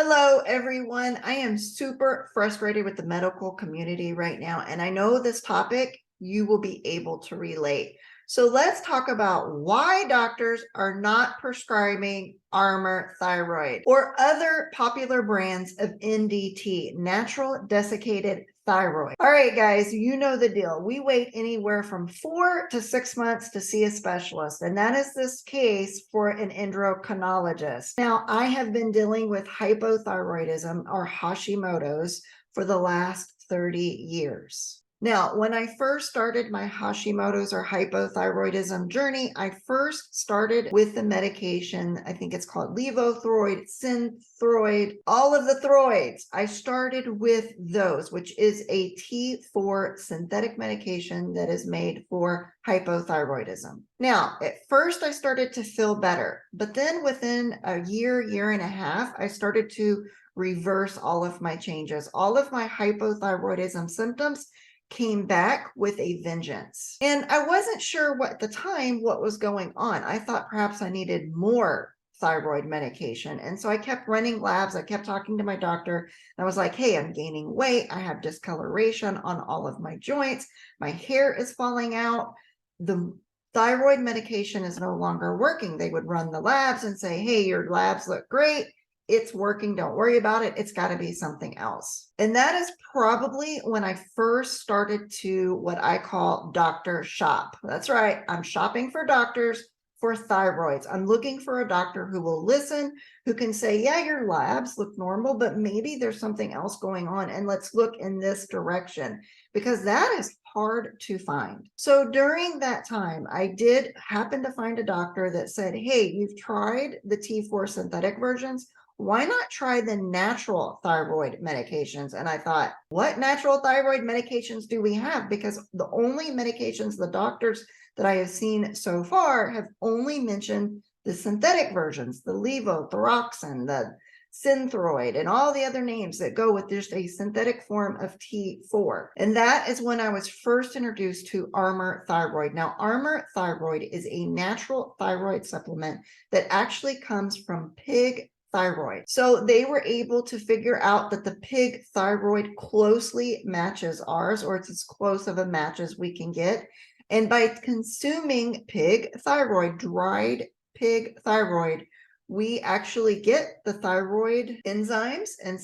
Hello, everyone. I am super frustrated with the medical community right now, and I know this topic you will be able to relate. So let's talk about why doctors are not prescribing Armour Thyroid or other popular brands of NDT, natural desiccated thyroid. All right, guys, you know the deal. We wait anywhere from 4 to 6 months to see a specialist, and that is this case for an endocrinologist. Now, I have been dealing with hypothyroidism or Hashimoto's for the last 30 years. Now, when I first started my Hashimoto's or hypothyroidism journey, I first started with the medication. I think it's called levothyroid, synthroid, all of the throids. I started with those, which is a T4 synthetic medication that is made for hypothyroidism. Now, at first I started to feel better, but then within a year and a half, I started to reverse all of my changes. All of my hypothyroidism symptoms came back with a vengeance. And I wasn't sure at the time what was going on. I thought perhaps I needed more thyroid medication. And so I kept running labs. I kept talking to my doctor. And I was like, hey, I'm gaining weight. I have discoloration on all of my joints. My hair is falling out. The thyroid medication is no longer working. They would run the labs and say, hey, your labs look great. It's working. Don't worry about it. It's got to be something else. And that is probably when I first started to what I call doctor shop. That's right. I'm shopping for doctors for thyroids. I'm looking for a doctor who will listen, who can say, yeah, your labs look normal, but maybe there's something else going on. And let's look in this direction, because that is hard to find. So during that time, I did happen to find a doctor that said, hey, you've tried the T4 synthetic versions. Why not try the natural thyroid medications? And I thought, what natural thyroid medications do we have? Because the only medications the doctors that I have seen so far have only mentioned the synthetic versions, the levothyroxine, the synthroid, and all the other names that go with just a synthetic form of T4. And that is when I was first introduced to Armour Thyroid. Now, Armour Thyroid is a natural thyroid supplement that actually comes from pig thyroid. So they were able to figure out that the pig thyroid closely matches ours, or it's as close of a match as we can get. And by consuming pig thyroid, dried pig thyroid, we actually get the thyroid enzymes and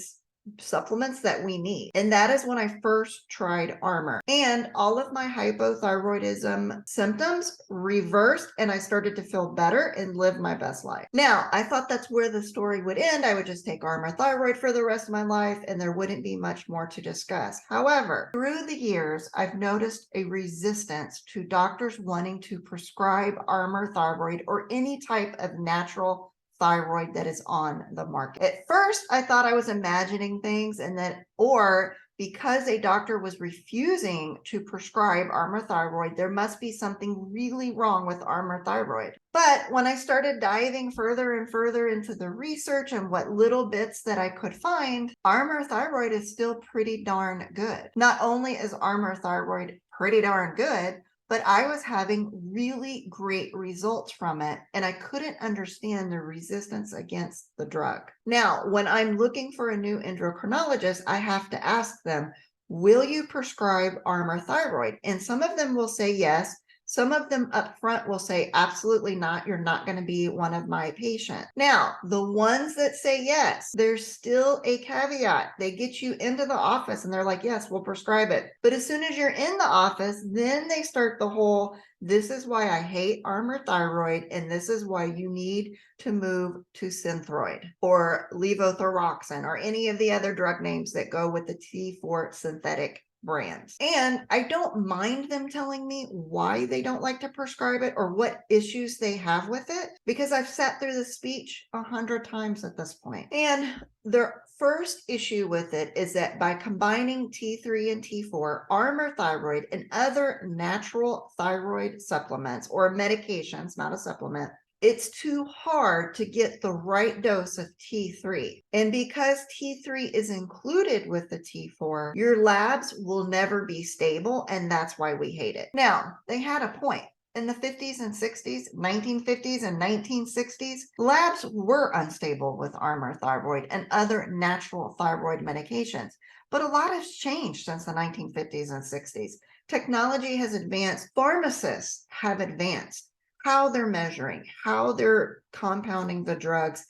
supplements that we need. And that is when I first tried Armour. And all of my hypothyroidism symptoms reversed, and I started to feel better and live my best life. Now, I thought that's where the story would end. I would just take Armour Thyroid for the rest of my life, and there wouldn't be much more to discuss. However, through the years, I've noticed a resistance to doctors wanting to prescribe Armour Thyroid or any type of natural thyroid that is on the market. At first, I thought I was imagining things, and that, or because a doctor was refusing to prescribe Armour Thyroid, there must be something really wrong with Armour Thyroid. But when I started diving further and further into the research and what little bits that I could find, Armour Thyroid is still pretty darn good. Not only is Armour Thyroid pretty darn good, but I was having really great results from it, and I couldn't understand the resistance against the drug. Now, when I'm looking for a new endocrinologist, I have to ask them, will you prescribe Armour Thyroid? And some of them will say yes. Some of them up front will say, absolutely not. You're not going to be one of my patients. Now, the ones that say yes, there's still a caveat. They get you into the office and they're like, yes, we'll prescribe it. But as soon as you're in the office, then they start the whole, this is why I hate Armour Thyroid, and this is why you need to move to synthroid or levothyroxine or any of the other drug names that go with the T4 synthetic brands. And I don't mind them telling me why they don't like to prescribe it or what issues they have with it, because I've sat through the speech 100 times at this point. And their first issue with it is that by combining T3 and T4, Armour Thyroid and other natural thyroid supplements or medications, not a supplement, it's too hard to get the right dose of T3. And because T3 is included with the T4, your labs will never be stable, and that's why we hate it. Now, they had a point. In the 50s and 60s, 1950s and 1960s, labs were unstable with Armour Thyroid and other natural thyroid medications. But a lot has changed since the 1950s and 60s. Technology has advanced. Pharmacists have advanced how they're measuring, how they're compounding the drugs.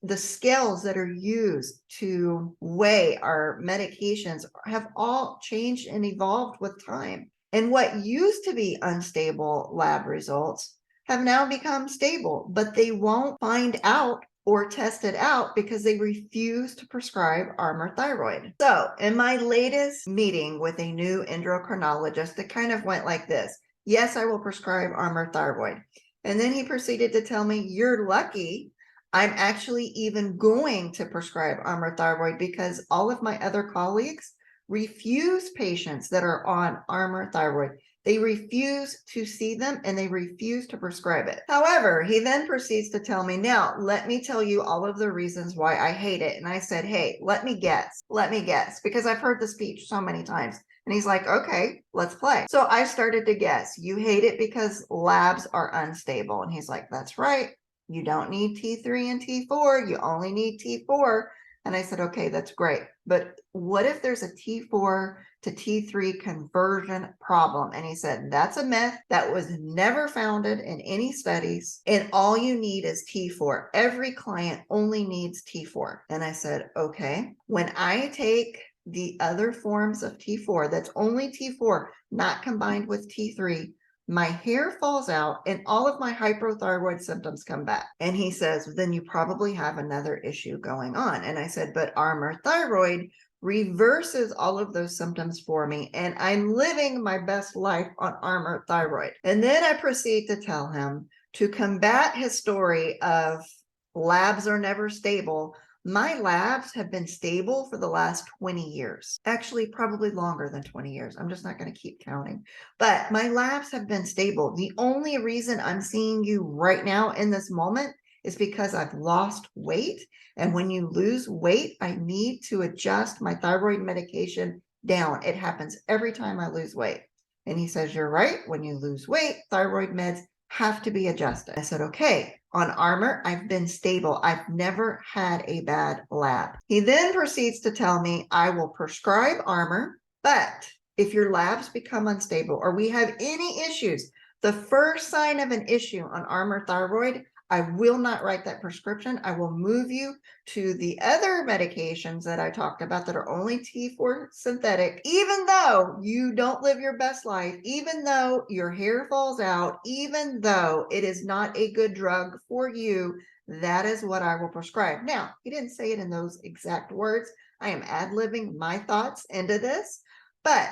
The scales that are used to weigh our medications have all changed and evolved with time. And what used to be unstable lab results have now become stable, but they won't find out or test it out because they refuse to prescribe Armour Thyroid. So in my latest meeting with a new endocrinologist, it kind of went like this. Yes, I will prescribe Armour Thyroid. And then he proceeded to tell me, you're lucky I'm actually even going to prescribe Armour Thyroid because all of my other colleagues refuse patients that are on Armour Thyroid. They refuse to see them and they refuse to prescribe it. However, he then proceeds to tell me, now, let me tell you all of the reasons why I hate it. And I said, hey, let me guess, because I've heard the speech so many times. And he's like, okay, let's play. So I started to guess. You hate it because labs are unstable. And he's like, that's right. You don't need T3 and T4. You only need T4. And I said, okay, that's great. But what if there's a T4 to T3 conversion problem? And he said, that's a myth that was never founded in any studies. And all you need is T4. Every client only needs T4. And I said, okay, when I take the other forms of T4, that's only T4, not combined with T3, my hair falls out and all of my hypothyroid symptoms come back. And he says, then you probably have another issue going on. And I said, but Armour Thyroid reverses all of those symptoms for me. And I'm living my best life on Armour Thyroid. And then I proceed to tell him to combat his story of labs are never stable. My labs have been stable for the last 20 years, actually probably longer than 20 years. I'm just not going to keep counting, but my labs have been stable. The only reason I'm seeing you right now in this moment is because I've lost weight. And when you lose weight, I need to adjust my thyroid medication down. It happens every time I lose weight. And he says, you're right. When you lose weight, thyroid meds have to be adjusted. I said, okay. On Armour, I've been stable. I've never had a bad lab. He then proceeds to tell me I will prescribe Armour, but if your labs become unstable or we have any issues, the first sign of an issue on Armour Thyroid, I will not write that prescription. I will move you to the other medications that I talked about that are only T4 synthetic, even though you don't live your best life, even though your hair falls out, even though it is not a good drug for you, that is what I will prescribe. Now, he didn't say it in those exact words. I am ad-libbing my thoughts into this, but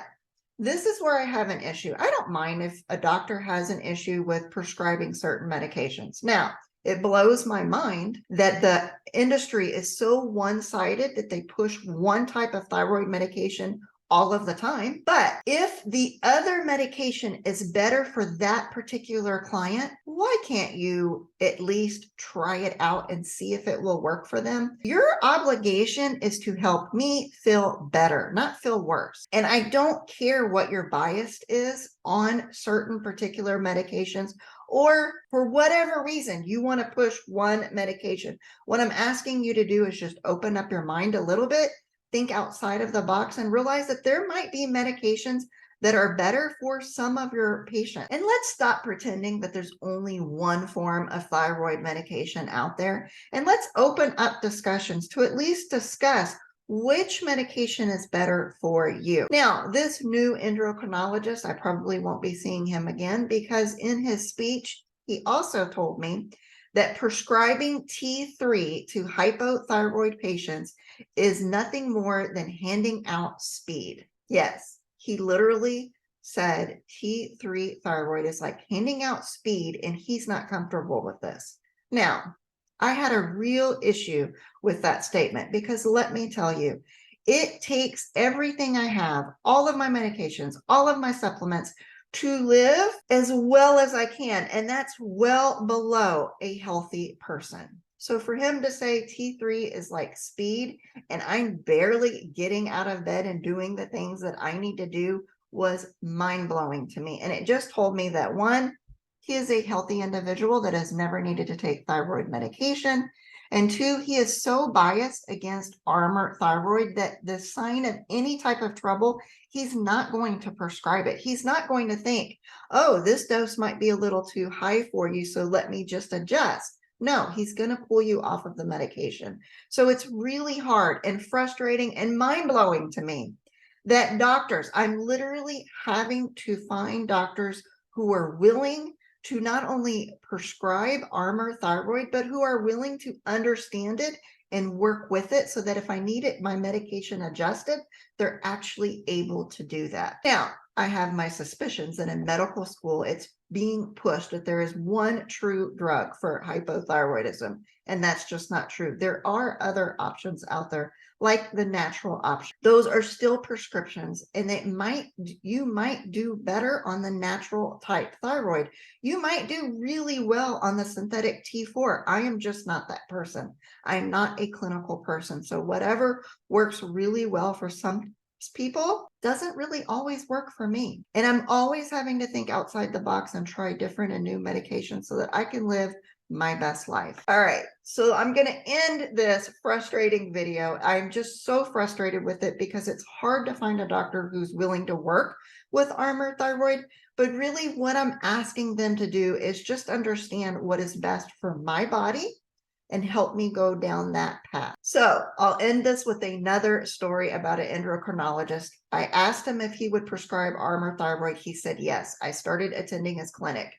this is where I have an issue. I don't mind if a doctor has an issue with prescribing certain medications. Now, it blows my mind that the industry is so one-sided that they push one type of thyroid medication all of the time. But if the other medication is better for that particular client, why can't you at least try it out and see if it will work for them? Your obligation is to help me feel better, not feel worse. And I don't care what your bias is on certain particular medications, or for whatever reason you want to push one medication. What I'm asking you to do is just open up your mind a little bit, think outside of the box, and realize that there might be medications that are better for some of your patients. And let's stop pretending that there's only one form of thyroid medication out there. And let's open up discussions to at least discuss which medication is better for you. Now, this new endocrinologist, I probably won't be seeing him again because in his speech, he also told me that prescribing T3 to hypothyroid patients is nothing more than handing out speed. Yes, he literally said T3 thyroid is like handing out speed, and he's not comfortable with this. Now, I had a real issue with that statement because let me tell you, it takes everything I have, all of my medications, all of my supplements to live as well as I can. And that's well below a healthy person. So for him to say T3 is like speed and I'm barely getting out of bed and doing the things that I need to do was mind-blowing to me. And it just told me that one, he is a healthy individual that has never needed to take thyroid medication. And two, he is so biased against Armour Thyroid that the sign of any type of trouble, he's not going to prescribe it. He's not going to think, oh, this dose might be a little too high for you, so let me just adjust. No, he's going to pull you off of the medication. So it's really hard and frustrating and mind-blowing to me that doctors, I'm literally having to find doctors who are willing to not only prescribe Armour Thyroid, but who are willing to understand it and work with it so that if I need it, my medication adjusted, they're actually able to do that. Now, I have my suspicions that in medical school, it's being pushed that there is one true drug for hypothyroidism, and that's just not true. There are other options out there, like the natural option. Those are still prescriptions, and you might do better on the natural type thyroid. You might do really well on the synthetic T4. I am just not that person. I'm not a clinical person. So whatever works really well for some people doesn't really always work for me. And I'm always having to think outside the box and try different and new medications so that I can live my best life. All right, so I'm going to end this frustrating video. I'm just so frustrated with it because it's hard to find a doctor who's willing to work with Armour Thyroid. But really what I'm asking them to do is just understand what is best for my body and help me go down that path. So I'll end this with another story about an endocrinologist. I asked him if he would prescribe Armour Thyroid. He said yes. I started attending his clinic.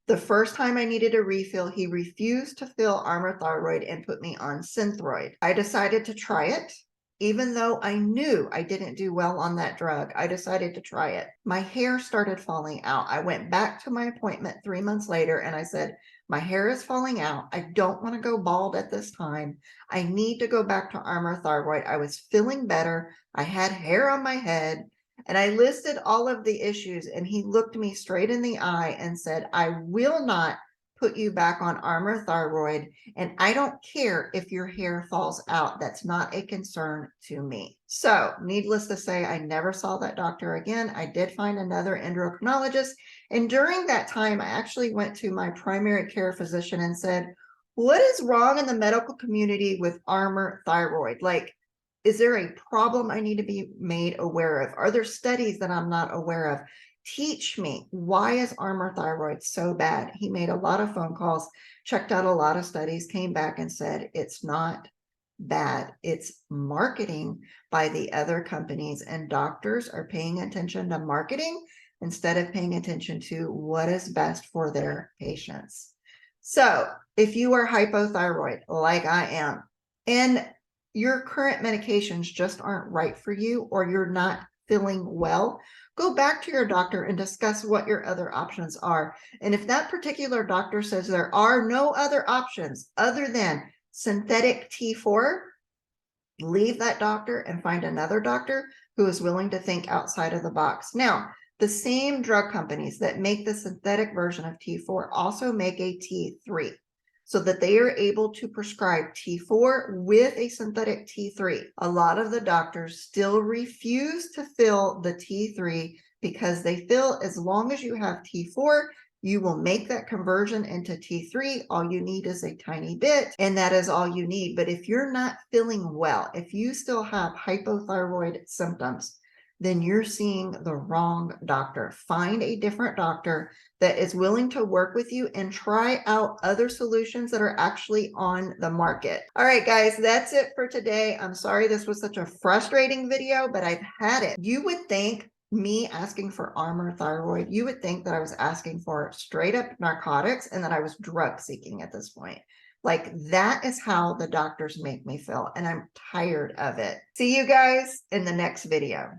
The first time I needed a refill, he refused to fill Armour Thyroid and put me on Synthroid. I decided to try it. Even though I knew I didn't do well on that drug, I decided to try it. My hair started falling out. I went back to my appointment 3 months later and I said, my hair is falling out. I don't want to go bald at this time. I need to go back to Armour Thyroid. I was feeling better. I had hair on my head. And I listed all of the issues, and he looked me straight in the eye and said, I will not put you back on Armour Thyroid, and I don't care if your hair falls out. That's not a concern to me. So needless to say, I never saw that doctor again. I did find another endocrinologist, and during that time, I actually went to my primary care physician and said, what is wrong in the medical community with Armour Thyroid? Like, is there a problem I need to be made aware of? Are there studies that I'm not aware of? Teach me, why is Armour Thyroid so bad? He made a lot of phone calls, checked out a lot of studies, came back and said, it's not bad. It's marketing by the other companies, and doctors are paying attention to marketing instead of paying attention to what is best for their patients. So if you are hypothyroid like I am, and your current medications just aren't right for you, or you're not feeling well, go back to your doctor and discuss what your other options are. And if that particular doctor says there are no other options other than synthetic T4, leave that doctor and find another doctor who is willing to think outside of the box. Now, the same drug companies that make the synthetic version of T4 also make a T3, so that they are able to prescribe T4 with a synthetic T3. A lot of the doctors still refuse to fill the T3 because they feel as long as you have T4, you will make that conversion into T3. All you need is a tiny bit, and that is all you need. But if you're not feeling well, if you still have hypothyroid symptoms, then you're seeing the wrong doctor. Find a different doctor that is willing to work with you and try out other solutions that are actually on the market. All right, guys, that's it for today. I'm sorry this was such a frustrating video, but I've had it. You would think me asking for Armour Thyroid, you would think that I was asking for straight up narcotics and that I was drug seeking at this point. Like, that is how the doctors make me feel, and I'm tired of it. See you guys in the next video.